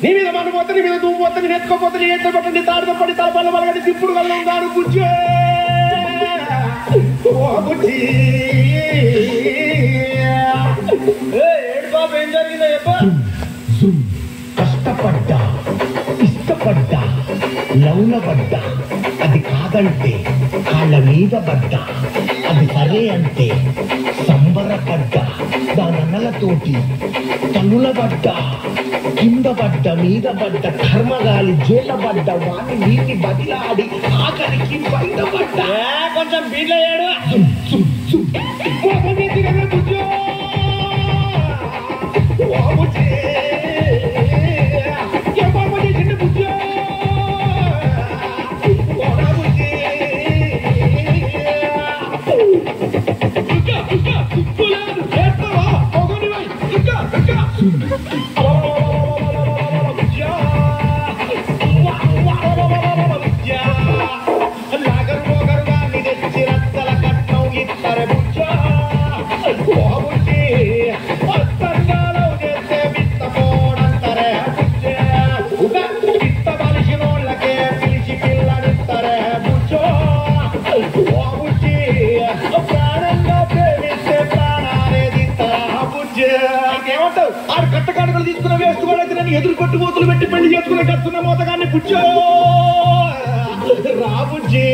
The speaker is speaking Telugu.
నీ మీద మనపోతే నీ మీద దూపోతే నేను ఎత్తుకోపోతే నీ ఎట్ల పట్టండి తాడుతో పడి తలపల్ల వలగడి తిప్పుడు కళ్ళు ఉన్నారు బుజ్జి బుజ్జి ఏడు బాబు ఏం జరిగిందో చెప్ప కష్టపడ్డా ఇష్టపడ్డా లౌన పడ్డా అది కాదంటే కాళ్ళ మీద పడ్డా అది సరే అంటే సంబరపడ్డా దానన్నలతోటి తనుల పడ్డా కింద పడ్డ మీద పడ్డ కర్మగాలి జైళ్ళ పడ్డ వాటి నీటి బదిలాడి ఆఖరికి బయట పడ్డా కొంచెం బీట్లో ఏడు ఆడు కట్టకాడుకలు తీసుకున్న వేసుకోవాలైతే నన్ను ఎదురు కొట్టుబోతులు పెట్టి పెళ్లి చేసుకునే కట్టున్న మోతగాన్ని పుచ్చో రా బుజ్జి